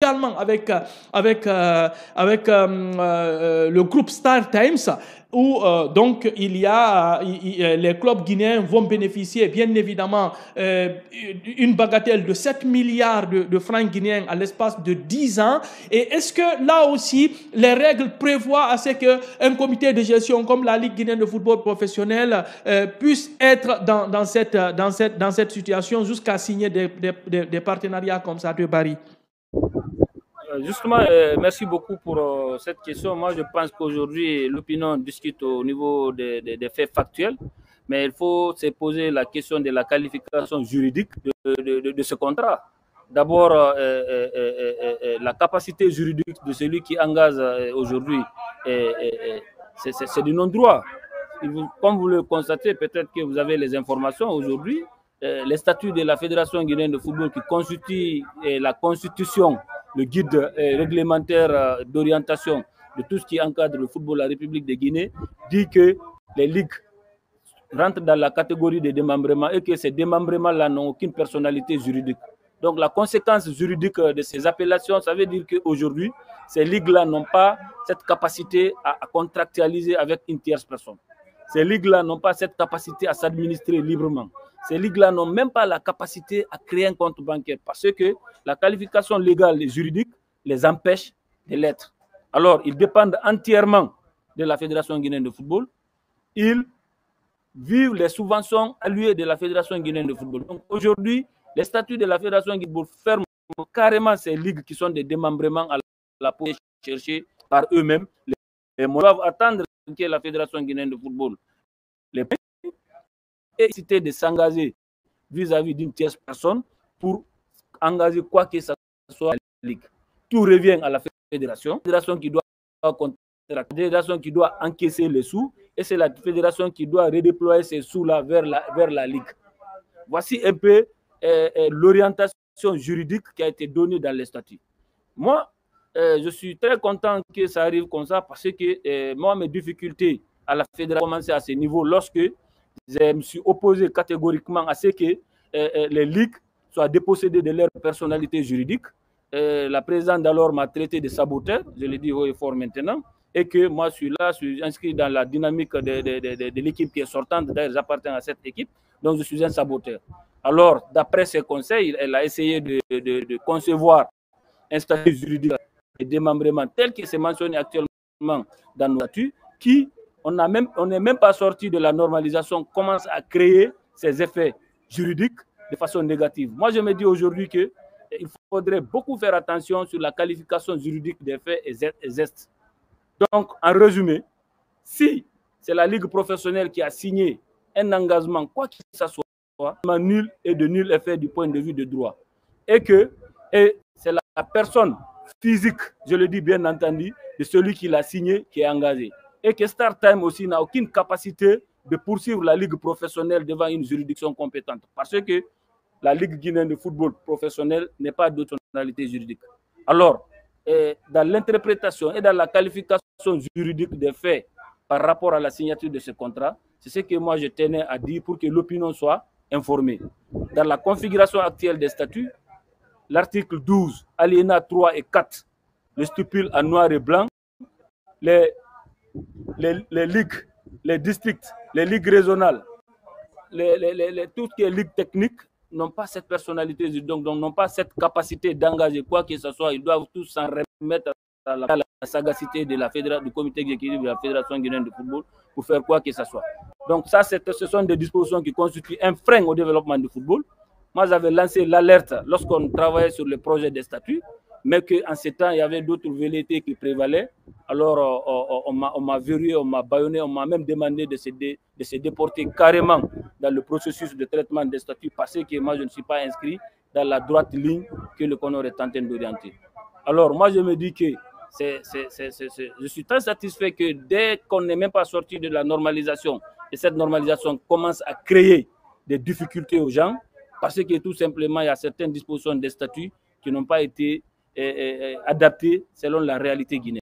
également avec le groupe Star Times, où donc il y a les clubs guinéens vont bénéficier bien évidemment une bagatelle de 7 milliards de francs guinéens à l'espace de 10 ans. Et est-ce que là aussi les règles prévoient à ce qu'un comité de gestion comme la Ligue guinéenne de football professionnel puisse être dans cette situation jusqu'à signer des partenariats comme ça de Barry? Justement, merci beaucoup pour cette question. Moi, je pense qu'aujourd'hui, l'opinion discute au niveau des faits factuels, mais il faut se poser la question de la qualification juridique de ce contrat. D'abord, la capacité juridique de celui qui engage aujourd'hui, c'est du non-droit. Comme vous le constatez, peut-être que vous avez les informations aujourd'hui, les statuts de la Fédération guinéenne de football qui constituent la constitution, le guide réglementaire d'orientation de tout ce qui encadre le football de la République de Guinée, dit que les ligues rentrent dans la catégorie des démembrements et que ces démembrements-là n'ont aucune personnalité juridique. Donc la conséquence juridique de ces appellations, ça veut dire qu'aujourd'hui, ces ligues-là n'ont pas cette capacité à contractualiser avec une tierce personne. Ces ligues-là n'ont pas cette capacité à s'administrer librement. Ces ligues-là n'ont même pas la capacité à créer un compte bancaire parce que la qualification légale et juridique les empêche de l'être. Alors, ils dépendent entièrement de la Fédération guinéenne de football. Ils vivent les subventions allouées de la Fédération guinéenne de football. Donc, aujourd'hui, les statuts de la Fédération guinéenne de football ferment carrément ces ligues qui sont des démembrements à la pour chercher par eux-mêmes. Les moyens doivent attendre que la Fédération guinéenne de football les et de s'engager vis-à-vis d'une tierce personne pour engager quoi que ce soit la Ligue. Tout revient à la fédération qui doit la fédération qui doit encaisser les sous et c'est la fédération qui doit redéployer ces sous-là vers la Ligue. Voici un peu l'orientation juridique qui a été donnée dans les statuts. Moi, je suis très content que ça arrive comme ça parce que moi, mes difficultés à la fédération ont commencé à ce niveau lorsque je me suis opposé catégoriquement à ce que les ligues soient dépossédées de leur personnalité juridique. La présidente d'alors m'a traité de saboteur, je le dis haut et fort maintenant, et que moi, je suis inscrit dans la dynamique de l'équipe qui est sortante. D'ailleurs, j'appartiens à cette équipe, donc je suis un saboteur. Alors, d'après ses conseils, elle a essayé de concevoir un statut juridique de démembrement tel que c'est mentionné actuellement dans nos statuts, qui, on n'est même pas sorti de la normalisation, commence à créer ces effets juridiques de façon négative. Moi, je me dis aujourd'hui qu'il faudrait beaucoup faire attention sur la qualification juridique des faits et gestes. Donc, en résumé, si c'est la Ligue professionnelle qui a signé un engagement, quoi qu'il soit, nul et de nul effet du point de vue de droit, et que c'est la personne physique, je le dis bien entendu, de celui qui l'a signé qui est engagé. Et que Star Time aussi n'a aucune capacité de poursuivre la Ligue professionnelle devant une juridiction compétente. Parce que la Ligue guinéenne de football professionnel n'est pas de tonalité juridique. Alors, dans l'interprétation et dans la qualification juridique des faits par rapport à la signature de ce contrat, c'est ce que moi je tenais à dire pour que l'opinion soit informée. Dans la configuration actuelle des statuts, l'article 12, alinéa 3 et 4, le stipule en noir et blanc, les ligues, les districts, les ligues régionales, tout ce qui est ligue technique n'ont pas cette personnalité, donc n'ont pas cette capacité d'engager quoi que ce soit. Ils doivent tous s'en remettre à la sagacité de du comité exécutif de la Fédération guinéenne de football pour faire quoi que ce soit. Donc ça, ce sont des dispositions qui constituent un frein au développement du football. Moi, j'avais lancé l'alerte lorsqu'on travaillait sur le projet des statuts, mais qu'en ce temps, il y avait d'autres velléités qui prévalaient. Alors, on m'a verrouillé, on m'a bâillonné, on m'a même demandé de se déporter carrément dans le processus de traitement des statuts parce que moi, je ne suis pas inscrit dans la droite ligne que le Conor est en train d'orienter. Alors, moi, je me dis que je suis très satisfait que dès qu'on n'est même pas sorti de la normalisation, et cette normalisation commence à créer des difficultés aux gens, parce que tout simplement, il y a certaines dispositions des statuts qui n'ont pas été adaptées selon la réalité guinéenne.